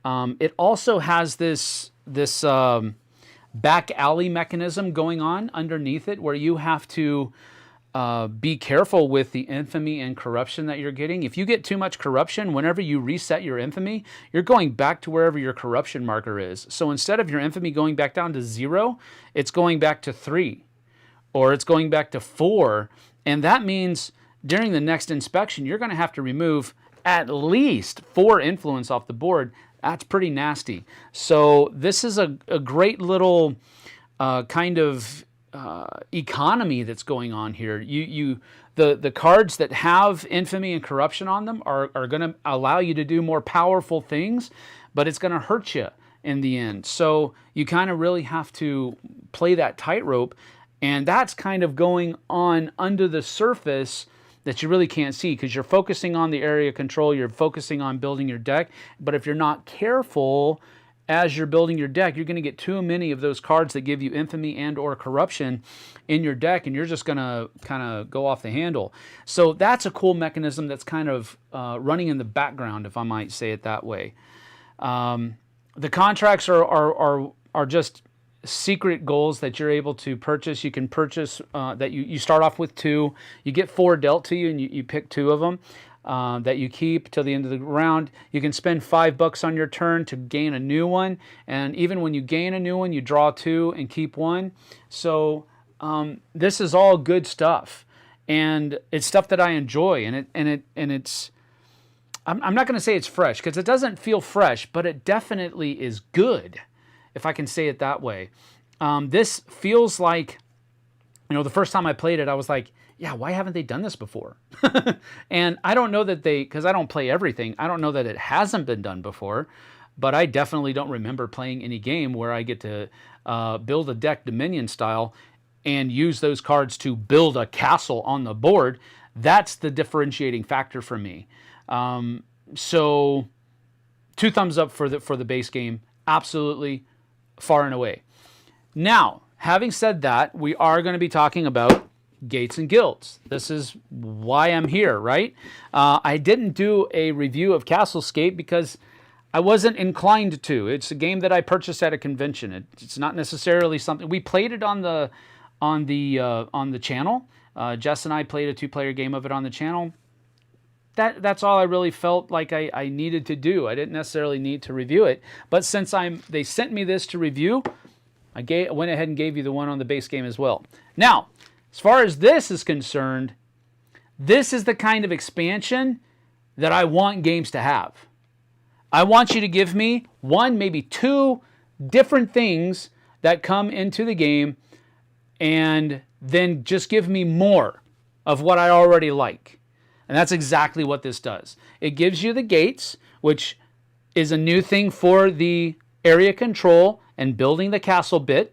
it also has this back alley mechanism going on underneath it, where you have to be careful with the infamy and corruption that you're getting. If you get too much corruption, whenever you reset your infamy, you're going back to wherever your corruption marker is. So instead of your infamy going back down to 0, it's going back to 3, or it's going back to 4. And that means during the next inspection, you're going to have to remove at least 4 influence off the board. That's pretty nasty. So this is a great little kind of economy that's going on here. The cards that have infamy and corruption on them are going to allow you to do more powerful things, but it's going to hurt you in the end. So you kind of really have to play that tightrope, and that's kind of going on under the surface that you really can't see, because you're focusing on the area control, you're focusing on building your deck, but if you're not careful as you're building your deck, you're going to get too many of those cards that give you infamy and or corruption in your deck, and you're just going to kind of go off the handle. So that's a cool mechanism that's kind of running in the background, if I might say it that way. The contracts are just secret goals that you're able to purchase. You can purchase that you start off with 2. You get 4 dealt to you, and you pick 2 of them that you keep till the end of the round. You can spend $5 on your turn to gain a new one, and even when you gain a new one, you draw 2 and keep 1. So this is all good stuff, and it's stuff that I enjoy, and it's. I'm not going to say it's fresh because it doesn't feel fresh, but it definitely is good, if I can say it that way. This feels like, the first time I played it, I was like, yeah, why haven't they done this before? And I don't know that because I don't play everything, I don't know that it hasn't been done before, but I definitely don't remember playing any game where I get to build a deck Dominion style and use those cards to build a castle on the board. That's the differentiating factor for me. So 2 thumbs up for the base game. Absolutely, far and away. Now, having said that, we are going to be talking about Gates and Guilds. This is why I'm here, right? I didn't do a review of Castlescape because I wasn't inclined to. It's a game that I purchased at a convention. It's not necessarily something we played it on the channel. Jess and I played a 2-player game of it on the channel. That's all I really felt like I needed to do. I didn't necessarily need to review it, but since they sent me this to review, I went ahead and gave you the one on the base game as well. Now, as far as this is concerned, this is the kind of expansion that I want games to have. I want you to give me 1, maybe 2 different things that come into the game, and then just give me more of what I already like. And that's exactly what this does. It gives you the gates, which is a new thing for the area control and building the castle bit.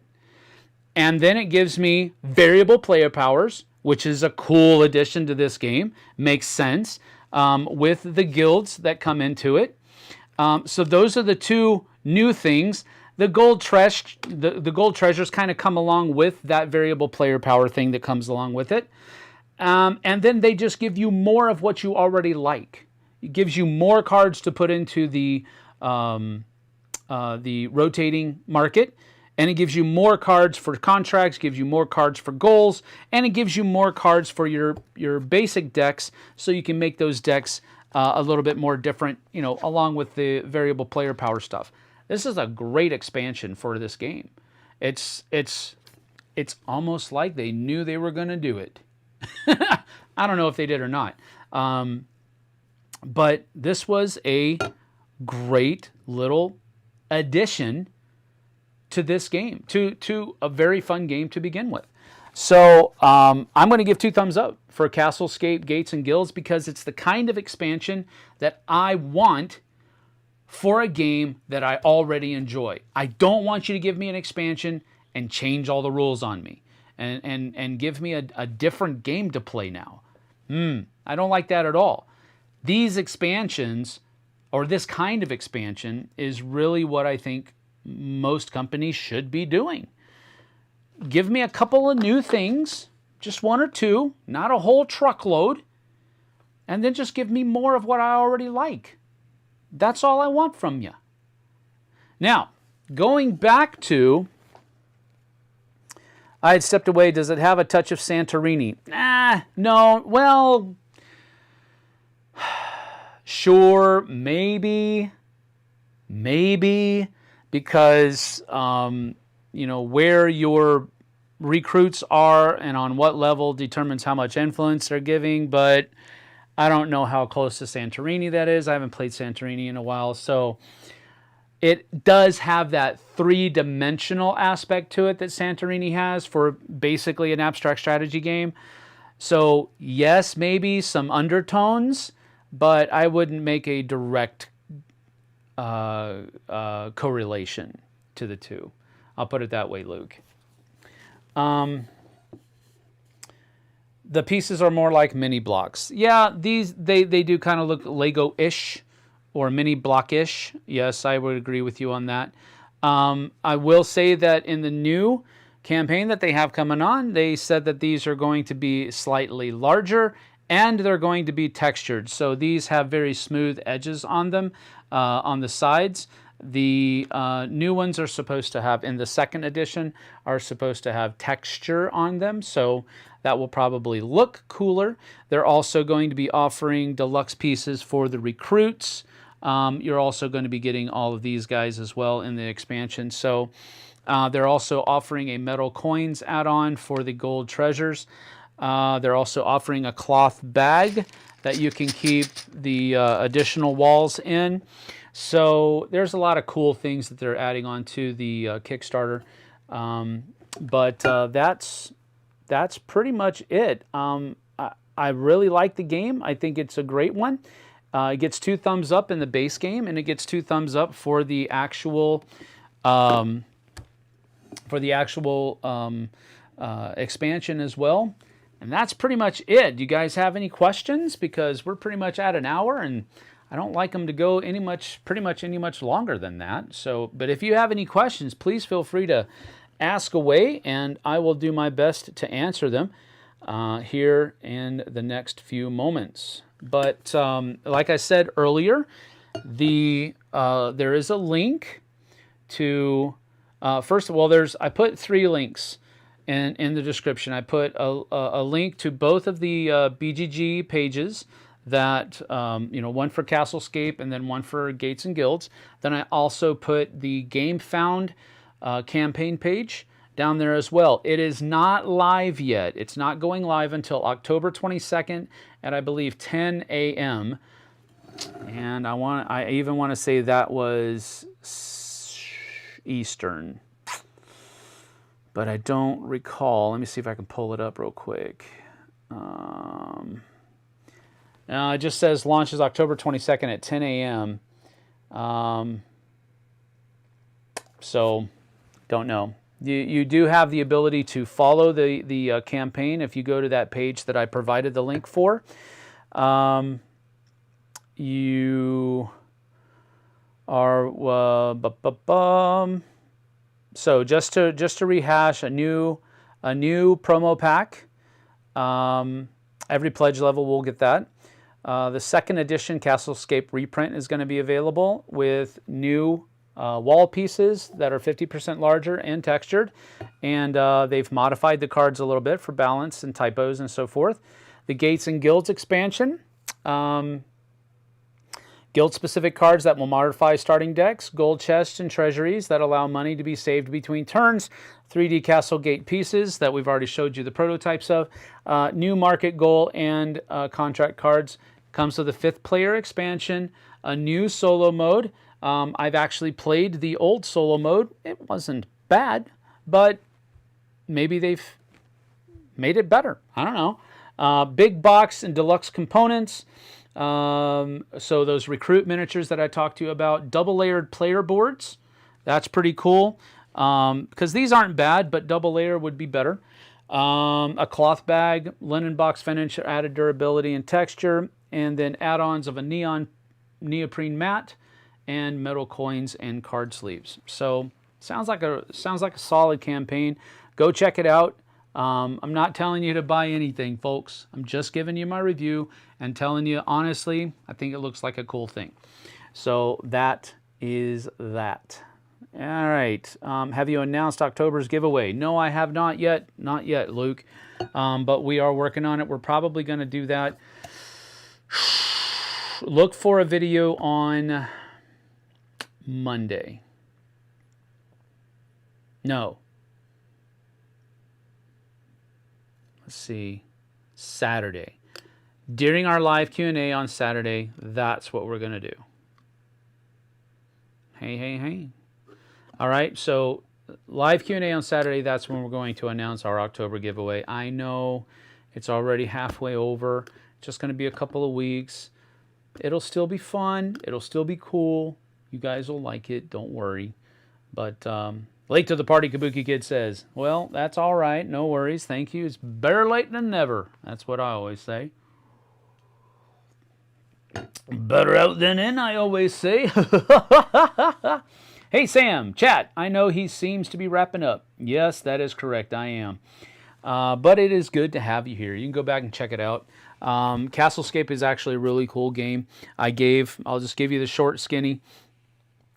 And then it gives me variable player powers, which is a cool addition to this game. Makes sense with the guilds that come into it. So those are the 2 new things. The gold treasures kind of come along with that variable player power thing that comes along with it. And then they just give you more of what you already like. It gives you more cards to put into the rotating market, and it gives you more cards for contracts, gives you more cards for goals, and it gives you more cards for your basic decks, so you can make those decks a little bit more different, along with the variable player power stuff. This is a great expansion for this game. It's almost like they knew they were going to do it. I don't know if they did or not. But this was a great little addition to this game, to a very fun game to begin with. So I'm going to give 2 thumbs up for Castlescape, Gates, and Guilds because it's the kind of expansion that I want for a game that I already enjoy. I don't want you to give me an expansion and change all the rules on me. And give me a different game to play now. I don't like that at all. These expansions, or this kind of expansion, is really what I think most companies should be doing. Give me a couple of new things, just 1 or 2, not a whole truckload, and then just give me more of what I already like. That's all I want from you. Now, going back to... I had stepped away. Does it have a touch of Santorini? No. Well, sure, maybe, because, where your recruits are and on what level determines how much influence they're giving, but I don't know how close to Santorini that is. I haven't played Santorini in a while, so... It does have that 3-dimensional aspect to it that Santorini has for basically an abstract strategy game. So, yes, maybe some undertones, but I wouldn't make a direct correlation to the 2. I'll put it that way, Luke. The pieces are more like mini blocks. Yeah, they do kind of look Lego-ish. Or mini block-ish. Yes, I would agree with you on that. I will say that in the new campaign that they have coming on, they said that these are going to be slightly larger and they're going to be textured. So these have very smooth edges on them, on the sides. The new ones are supposed to have, in the second edition, are supposed to have texture on them, so that will probably look cooler. They're also going to be offering deluxe pieces for the recruits. You're also going to be getting all of these guys as well in the expansion. So they're also offering a metal coins add-on for the gold treasures. They're also offering a cloth bag that you can keep the additional walls in. So there's a lot of cool things that they're adding on to the Kickstarter. But that's pretty much it. I really like the game. I think it's a great one. It gets 2 thumbs up in the base game, and it gets 2 thumbs up for the actual expansion as well. And that's pretty much it. Do you guys have any questions? Because we're pretty much at an hour, and I don't like them to go pretty much any much longer than that. So, but if you have any questions, please feel free to ask away, and I will do my best to answer them here in the next few moments. But like I said earlier, there is a link to, first of all, I put 3 links in the description. I put a link to both of the BGG pages that, one for Castlescape and then one for Gates and Guilds. Then I also put the GameFound campaign page down there as well. It is not live yet. It's not going live until October 22nd at, I believe, 10 a.m. And I even want to say that was Eastern, but I don't recall. Let me see if I can pull it up real quick. It just says launches October 22nd at 10 a.m. So, don't know. You do have the ability to follow the campaign if you go to that page that I provided the link for. You are so just to rehash, a new promo pack. Every pledge level will get that. The second edition Castlescape reprint is going to be available with new wall pieces that are 50% larger and textured, and they've modified the cards a little bit for balance and typos and so forth. The Gates and Guilds expansion, guild-specific cards that will modify starting decks, gold chests and treasuries that allow money to be saved between turns, 3D Castle Gate pieces that we've already showed you the prototypes of, new market goal and contract cards. Comes with a 5th player expansion, a new solo mode. I've actually played the old solo mode. It wasn't bad, but maybe they've made it better. I don't know. Big box and deluxe components. So those recruit miniatures that I talked to you about. Double layered player boards. That's pretty cool. Because these aren't bad, but double layer would be better. A cloth bag, linen box finish, added durability and texture. And then add-ons of a neoprene mat and metal coins and card sleeves. So sounds like a solid campaign. Go check it out. I'm not telling you to buy anything, folks. I'm just giving you my review and telling you honestly, I think it looks like a cool thing. So that is that. All right. Have you announced October's giveaway? No, I have not yet. Not yet, Luke. But we are working on it. We're probably going to do that. Look for a video on Monday. No. Let's see. Saturday. During our live Q&A on Saturday, that's what we're going to do. Hey. All right, so live Q&A on Saturday, that's when we're going to announce our October giveaway. I know it's already halfway over. Just going to be a couple of weeks. It'll still be fun. It'll still be cool. You guys will like it. Don't worry. But late to the party, Kabuki Kid says. Well, that's all right. No worries. Thank you. It's better late than never. That's what I always say. Better out than in, I always say. Hey, Sam, chat. I know he seems to be wrapping up. Yes, that is correct. I am. But it is good to have you here. You can go back and check it out. Castlescape is actually a really cool game. I'll just give you the short, skinny.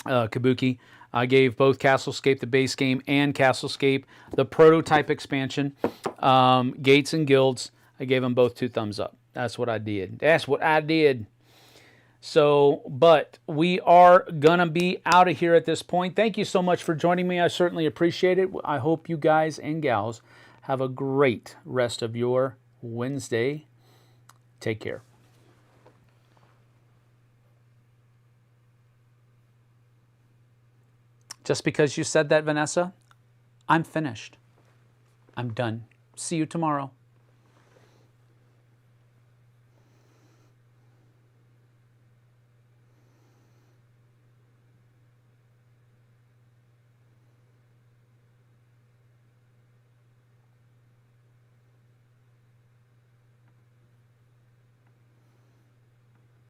Kabuki. I gave both Castlescape, the base game, and Castlescape, the prototype expansion, Gates and Guilds. I gave them both 2 thumbs up. That's what I did. That's what I did. So, but we are going to be out of here at this point. Thank you so much for joining me. I certainly appreciate it. I hope you guys and gals have a great rest of your Wednesday. Take care. Just because you said that, Vanessa, I'm finished. I'm done. See you tomorrow.